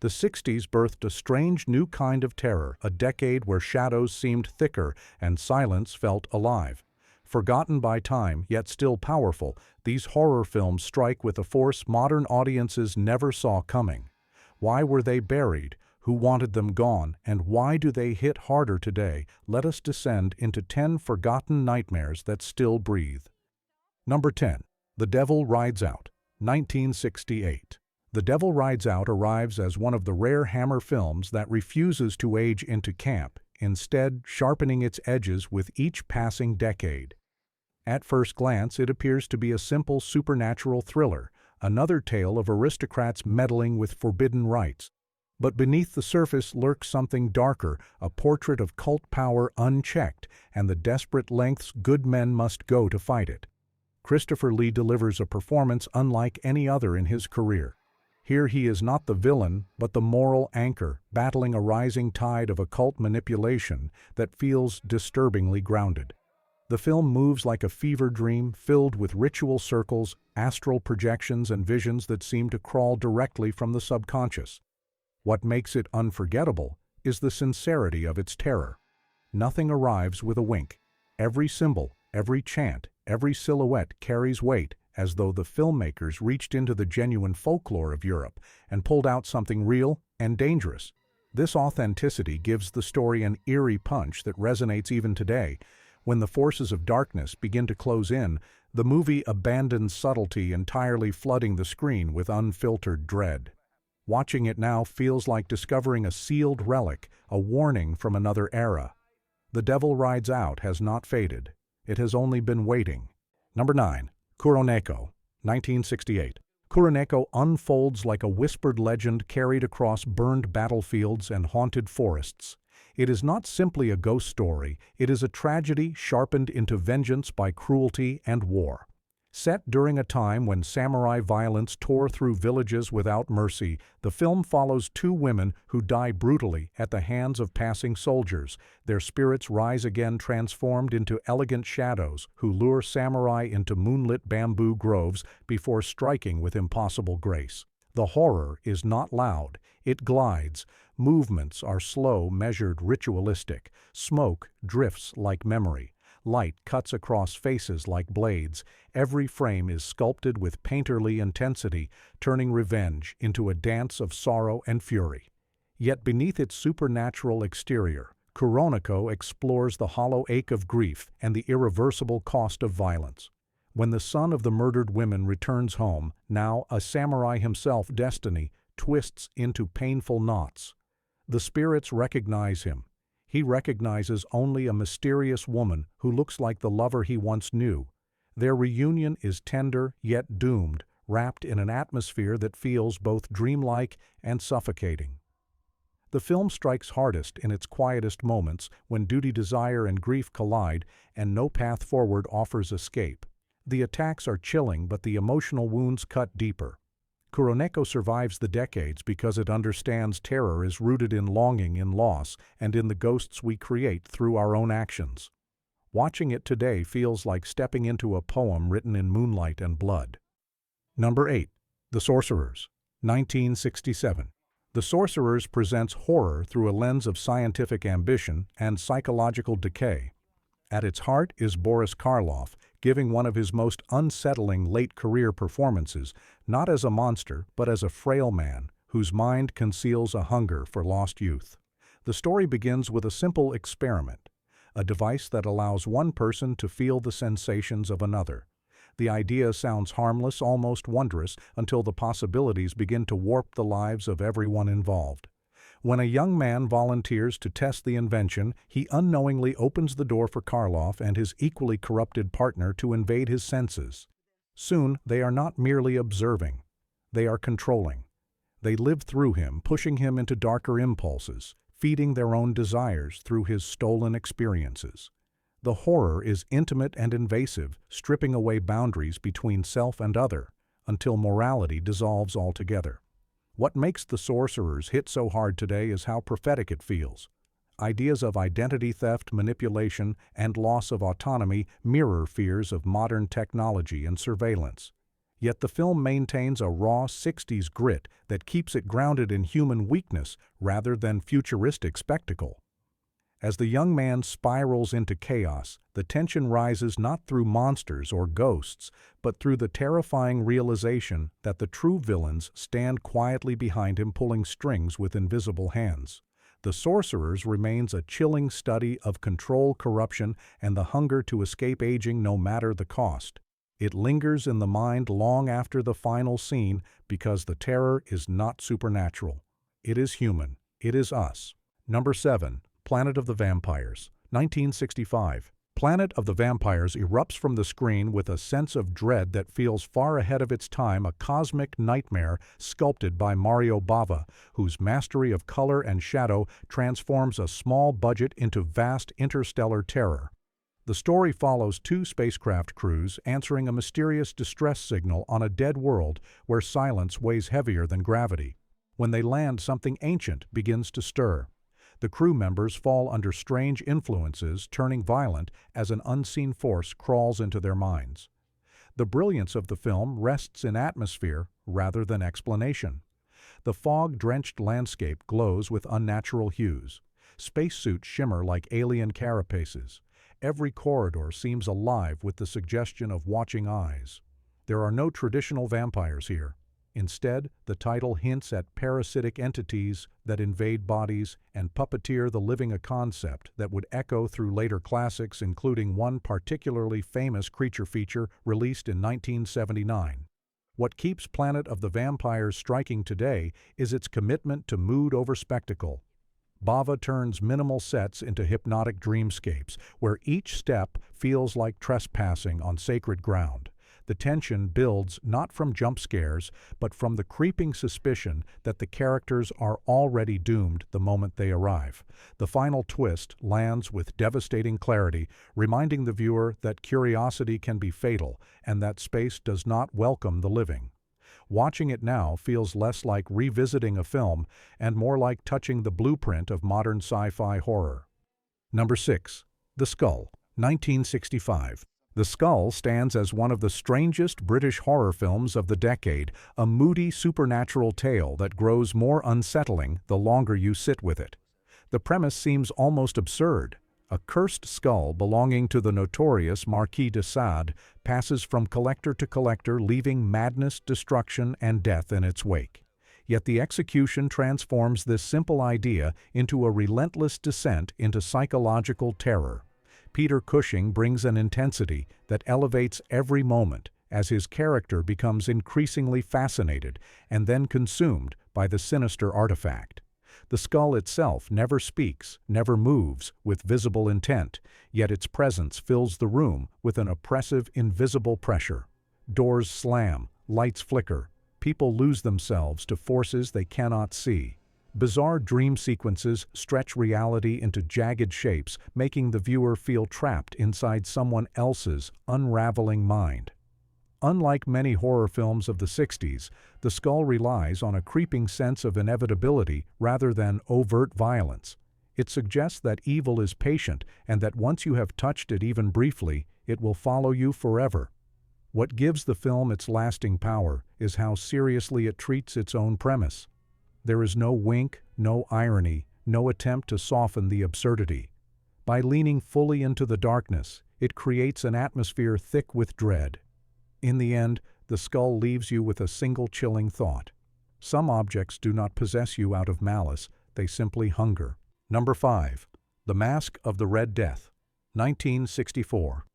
The 60s birthed a strange new kind of terror, a decade where shadows seemed thicker and silence felt alive. Forgotten by time, yet still powerful, these horror films strike with a force modern audiences never saw coming. Why were they buried? Who wanted them gone? And why do they hit harder today? Let us descend into 10 forgotten nightmares that still breathe. Number 10. The Devil Rides Out, 1968. The Devil Rides Out arrives as one of the rare Hammer films that refuses to age into camp, instead sharpening its edges with each passing decade. At first glance, it appears to be a simple supernatural thriller, another tale of aristocrats meddling with forbidden rites. But beneath the surface lurks something darker, a portrait of cult power unchecked, and the desperate lengths good men must go to fight it. Christopher Lee delivers a performance unlike any other in his career. Here he is not the villain, but the moral anchor, battling a rising tide of occult manipulation that feels disturbingly grounded. The film moves like a fever dream, filled with ritual circles, astral projections, and visions that seem to crawl directly from the subconscious. What makes it unforgettable is the sincerity of its terror. Nothing arrives with a wink. Every symbol, every chant, every silhouette carries weight, as though the filmmakers reached into the genuine folklore of Europe and pulled out something real and dangerous. This authenticity gives the story an eerie punch that resonates even today. When the forces of darkness begin to close in, the movie abandons subtlety, entirely flooding the screen with unfiltered dread. Watching it now feels like discovering a sealed relic, a warning from another era. The Devil Rides Out has not faded. It has only been waiting. Number 9. Kuroneko, 1968. Kuroneko unfolds like a whispered legend carried across burned battlefields and haunted forests. It is not simply a ghost story, it is a tragedy sharpened into vengeance by cruelty and war. Set during a time when samurai violence tore through villages without mercy, the film follows two women who die brutally at the hands of passing soldiers. Their spirits rise again, transformed into elegant shadows, who lure samurai into moonlit bamboo groves before striking with impossible grace. The horror is not loud, it glides. Movements are slow, measured, ritualistic. Smoke drifts like memory. Light cuts across faces like blades. Every frame is sculpted with painterly intensity, turning revenge into a dance of sorrow and fury. Yet beneath its supernatural exterior, Kuroneko explores the hollow ache of grief and the irreversible cost of violence. When the son of the murdered women returns home, now a samurai himself, destiny twists into painful knots. The spirits recognize him. He recognizes only a mysterious woman who looks like the lover he once knew. Their reunion is tender yet doomed, wrapped in an atmosphere that feels both dreamlike and suffocating. The film strikes hardest in its quietest moments, when duty, desire, and grief collide, and no path forward offers escape. The attacks are chilling, but the emotional wounds cut deeper. Kuroneko survives the decades because it understands terror is rooted in longing, in loss, and in the ghosts we create through our own actions. Watching it today feels like stepping into a poem written in moonlight and blood. Number 8. The Sorcerers, 1967. The Sorcerers presents horror through a lens of scientific ambition and psychological decay. At its heart is Boris Karloff, giving one of his most unsettling late-career performances, not as a monster, but as a frail man whose mind conceals a hunger for lost youth. The story begins with a simple experiment, a device that allows one person to feel the sensations of another. The idea sounds harmless, almost wondrous, until the possibilities begin to warp the lives of everyone involved. When a young man volunteers to test the invention, he unknowingly opens the door for Karloff and his equally corrupted partner to invade his senses. Soon, they are not merely observing. They are controlling. They live through him, pushing him into darker impulses, feeding their own desires through his stolen experiences. The horror is intimate and invasive, stripping away boundaries between self and other, until morality dissolves altogether. What makes The Sorcerers hit so hard today is how prophetic it feels. Ideas of identity theft, manipulation, and loss of autonomy mirror fears of modern technology and surveillance. Yet the film maintains a raw 60s grit that keeps it grounded in human weakness rather than futuristic spectacle. As the young man spirals into chaos, the tension rises not through monsters or ghosts, but through the terrifying realization that the true villains stand quietly behind him pulling strings with invisible hands. The Sorcerers remains a chilling study of control, corruption, and the hunger to escape aging no matter the cost. It lingers in the mind long after the final scene because the terror is not supernatural. It is human. It is us. Number 7. Planet of the Vampires, 1965. Planet of the Vampires erupts from the screen with a sense of dread that feels far ahead of its time, a cosmic nightmare sculpted by Mario Bava, whose mastery of color and shadow transforms a small budget into vast interstellar terror. The story follows two spacecraft crews answering a mysterious distress signal on a dead world where silence weighs heavier than gravity. When they land, something ancient begins to stir. The crew members fall under strange influences, turning violent as an unseen force crawls into their minds. The brilliance of the film rests in atmosphere rather than explanation. The fog-drenched landscape glows with unnatural hues. Spacesuits shimmer like alien carapaces. Every corridor seems alive with the suggestion of watching eyes. There are no traditional vampires here. Instead, the title hints at parasitic entities that invade bodies and puppeteer the living, a concept that would echo through later classics, including one particularly famous creature feature released in 1979. What keeps Planet of the Vampires striking today is its commitment to mood over spectacle. Bava turns minimal sets into hypnotic dreamscapes, where each step feels like trespassing on sacred ground. The tension builds not from jump scares, but from the creeping suspicion that the characters are already doomed the moment they arrive. The final twist lands with devastating clarity, reminding the viewer that curiosity can be fatal and that space does not welcome the living. Watching it now feels less like revisiting a film and more like touching the blueprint of modern sci-fi horror. Number 6. The Skull, 1965. The Skull stands as one of the strangest British horror films of the decade, a moody supernatural tale that grows more unsettling the longer you sit with it. The premise seems almost absurd. A cursed skull belonging to the notorious Marquis de Sade passes from collector to collector, leaving madness, destruction, and death in its wake. Yet the execution transforms this simple idea into a relentless descent into psychological terror. Peter Cushing brings an intensity that elevates every moment as his character becomes increasingly fascinated and then consumed by the sinister artifact. The skull itself never speaks, never moves with visible intent, yet its presence fills the room with an oppressive, invisible pressure. Doors slam, lights flicker, people lose themselves to forces they cannot see. Bizarre dream sequences stretch reality into jagged shapes, making the viewer feel trapped inside someone else's unraveling mind. Unlike many horror films of the 60s, The Skull relies on a creeping sense of inevitability rather than overt violence. It suggests that evil is patient and that once you have touched it even briefly, it will follow you forever. What gives the film its lasting power is how seriously it treats its own premise. There is no wink, no irony, no attempt to soften the absurdity. By leaning fully into the darkness, it creates an atmosphere thick with dread. In the end, The Skull leaves you with a single chilling thought. Some objects do not possess you out of malice, they simply hunger. Number 5. The Masque of the Red Death, 1964.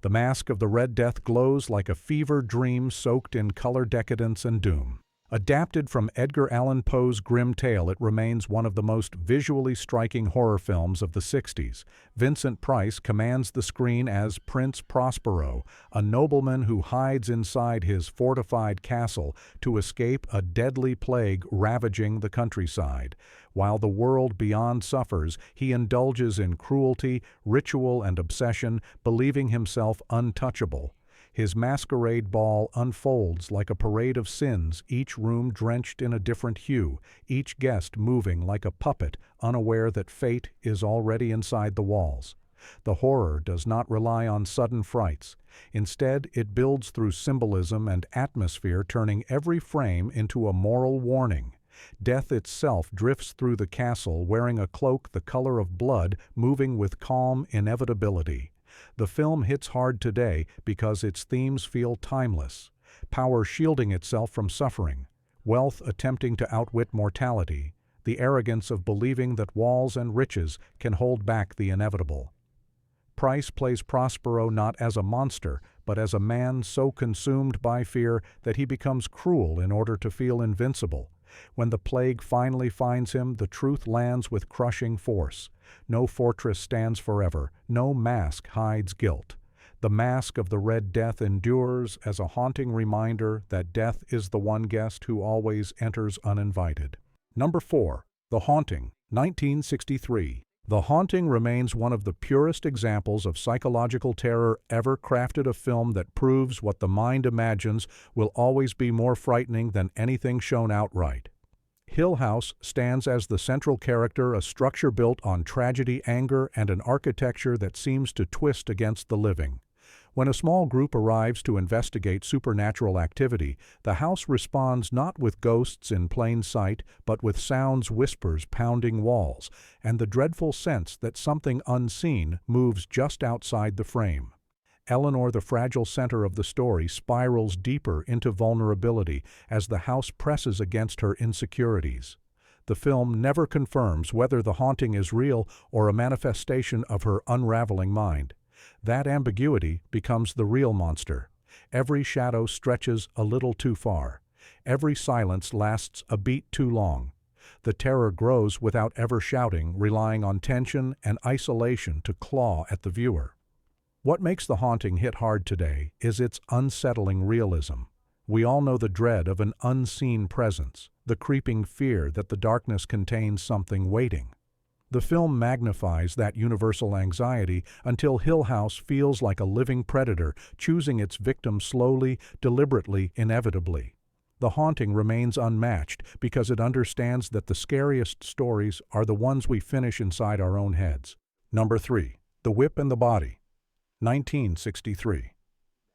The Masque of the Red Death glows like a fever dream soaked in color, decadence, and doom. Adapted from Edgar Allan Poe's grim tale, it remains one of the most visually striking horror films of the 60s. Vincent Price commands the screen as Prince Prospero, a nobleman who hides inside his fortified castle to escape a deadly plague ravaging the countryside. While the world beyond suffers, he indulges in cruelty, ritual, and obsession, believing himself untouchable. His masquerade ball unfolds like a parade of sins, each room drenched in a different hue, each guest moving like a puppet, unaware that fate is already inside the walls. The horror does not rely on sudden frights. Instead, it builds through symbolism and atmosphere, turning every frame into a moral warning. Death itself drifts through the castle wearing a cloak the color of blood, moving with calm inevitability. The film hits hard today because its themes feel timeless. Power shielding itself from suffering, wealth attempting to outwit mortality, the arrogance of believing that walls and riches can hold back the inevitable. Price plays Prospero not as a monster, but as a man so consumed by fear that he becomes cruel in order to feel invincible. When the plague finally finds him, the truth lands with crushing force. No fortress stands forever, no mask hides guilt. The mask of the Red Death endures as a haunting reminder that death is the one guest who always enters uninvited. Number 4. The Haunting, 1963. The Haunting remains one of the purest examples of psychological terror ever crafted, a film that proves what the mind imagines will always be more frightening than anything shown outright. Hill House stands as the central character, a structure built on tragedy, anger, and an architecture that seems to twist against the living. When a small group arrives to investigate supernatural activity, the house responds not with ghosts in plain sight, but with sounds, whispers pounding walls, and the dreadful sense that something unseen moves just outside the frame. Eleanor, the fragile center of the story, spirals deeper into vulnerability as the house presses against her insecurities. The film never confirms whether the haunting is real or a manifestation of her unraveling mind. That ambiguity becomes the real monster. Every shadow stretches a little too far. Every silence lasts a beat too long. The terror grows without ever shouting, relying on tension and isolation to claw at the viewer. What makes The Haunting hit hard today is its unsettling realism. We all know the dread of an unseen presence, the creeping fear that the darkness contains something waiting. The film magnifies that universal anxiety until Hill House feels like a living predator, choosing its victim slowly, deliberately, inevitably. The Haunting remains unmatched because it understands that the scariest stories are the ones we finish inside our own heads. Number 3. The Whip and the Body, 1963.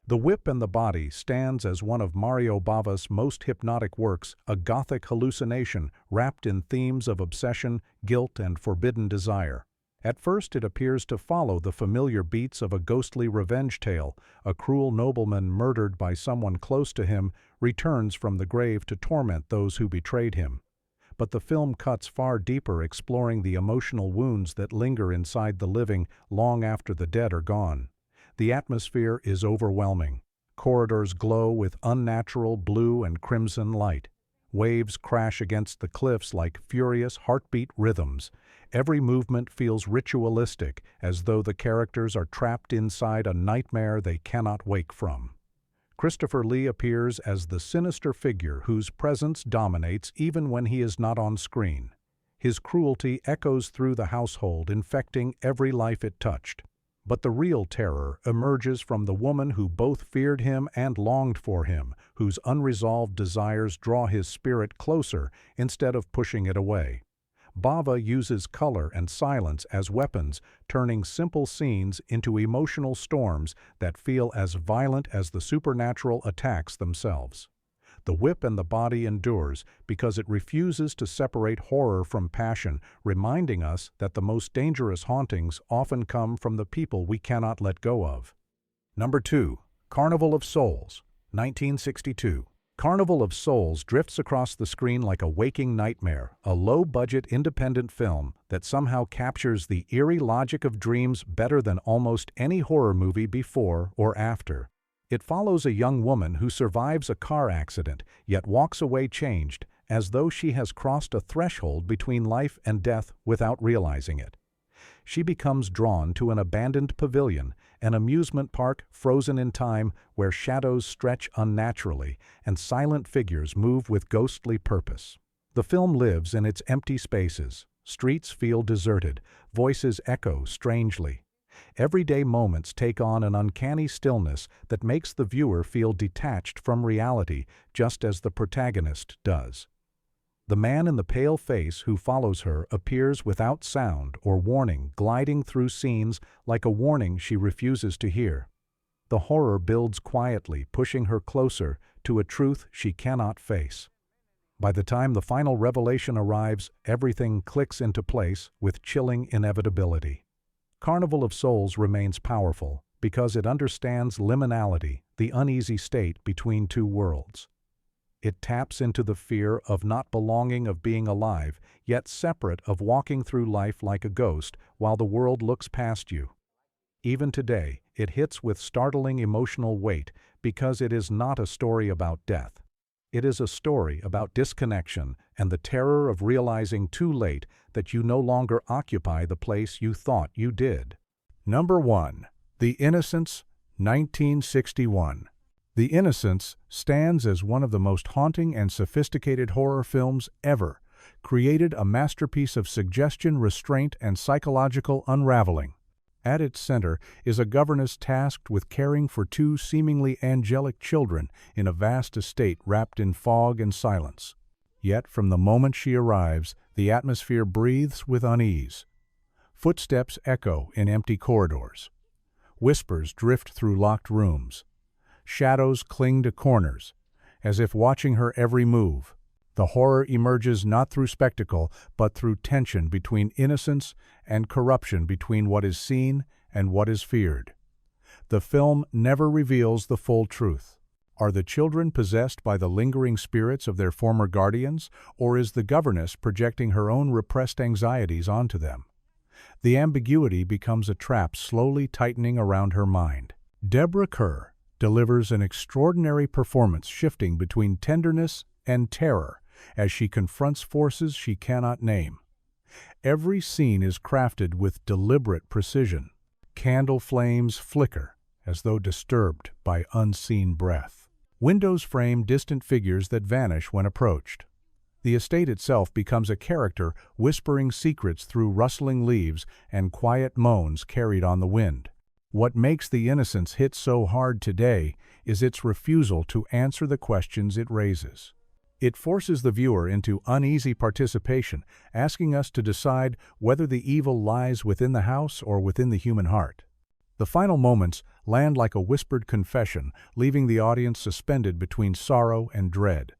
The Whip and the Body stands as one of Mario Bava's most hypnotic works, a gothic hallucination wrapped in themes of obsession, guilt, and forbidden desire. At first it appears to follow the familiar beats of a ghostly revenge tale. A cruel nobleman murdered by someone close to him returns from the grave to torment those who betrayed him. But the film cuts far deeper, exploring the emotional wounds that linger inside the living long after the dead are gone. The atmosphere is overwhelming. Corridors glow with unnatural blue and crimson light. Waves crash against the cliffs like furious heartbeat rhythms. Every movement feels ritualistic, as though the characters are trapped inside a nightmare they cannot wake from. Christopher Lee appears as the sinister figure whose presence dominates even when he is not on screen. His cruelty echoes through the household, infecting every life it touched. But the real terror emerges from the woman who both feared him and longed for him, whose unresolved desires draw his spirit closer instead of pushing it away. Bava uses color and silence as weapons, turning simple scenes into emotional storms that feel as violent as the supernatural attacks themselves. The Whip and the Body endures because it refuses to separate horror from passion, reminding us that the most dangerous hauntings often come from the people we cannot let go of. Number 2. Carnival of Souls, 1962. Carnival of Souls drifts across the screen like a waking nightmare, a low-budget independent film that somehow captures the eerie logic of dreams better than almost any horror movie before or after. It follows a young woman who survives a car accident, yet walks away changed, as though she has crossed a threshold between life and death without realizing it. She becomes drawn to an abandoned pavilion, an amusement park frozen in time where shadows stretch unnaturally and silent figures move with ghostly purpose. The film lives in its empty spaces. Streets feel deserted, voices echo strangely. Everyday moments take on an uncanny stillness that makes the viewer feel detached from reality, just as the protagonist does. The man in the pale face who follows her appears without sound or warning, gliding through scenes like a warning she refuses to hear. The horror builds quietly, pushing her closer to a truth she cannot face. By the time the final revelation arrives, everything clicks into place with chilling inevitability. Carnival of Souls remains powerful because it understands liminality, the uneasy state between two worlds. It taps into the fear of not belonging, of being alive, yet separate, of walking through life like a ghost while the world looks past you. Even today, it hits with startling emotional weight because it is not a story about death. It is a story about disconnection and the terror of realizing too late that you no longer occupy the place you thought you did. Number 1. The Innocents, 1961. The Innocents stands as one of the most haunting and sophisticated horror films ever, created a masterpiece of suggestion, restraint, and psychological unraveling. At its center is a governess tasked with caring for two seemingly angelic children in a vast estate wrapped in fog and silence. Yet from the moment she arrives, the atmosphere breathes with unease. Footsteps echo in empty corridors. Whispers drift through locked rooms. Shadows cling to corners, as if watching her every move. The horror emerges not through spectacle, but through tension between innocence and corruption, between what is seen and what is feared. The film never reveals the full truth. Are the children possessed by the lingering spirits of their former guardians, or is the governess projecting her own repressed anxieties onto them? The ambiguity becomes a trap slowly tightening around her mind. Deborah Kerr delivers an extraordinary performance, shifting between tenderness and terror as she confronts forces she cannot name. Every scene is crafted with deliberate precision. Candle flames flicker as though disturbed by unseen breath. Windows frame distant figures that vanish when approached. The estate itself becomes a character, whispering secrets through rustling leaves and quiet moans carried on the wind. What makes The Innocents hit so hard today is its refusal to answer the questions it raises. It forces the viewer into uneasy participation, asking us to decide whether the evil lies within the house or within the human heart. The final moments land like a whispered confession, leaving the audience suspended between sorrow and dread.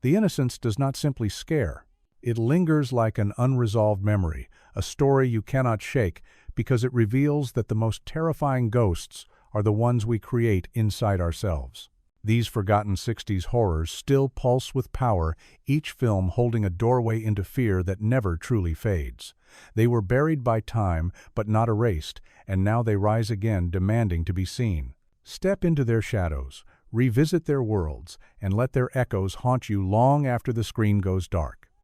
The Innocents does not simply scare. It lingers like an unresolved memory, a story you cannot shake, because it reveals that the most terrifying ghosts are the ones we create inside ourselves. These forgotten 60s horrors still pulse with power, each film holding a doorway into fear that never truly fades. They were buried by time, but not erased, and now they rise again, demanding to be seen. Step into their shadows, revisit their worlds, and let their echoes haunt you long after the screen goes dark.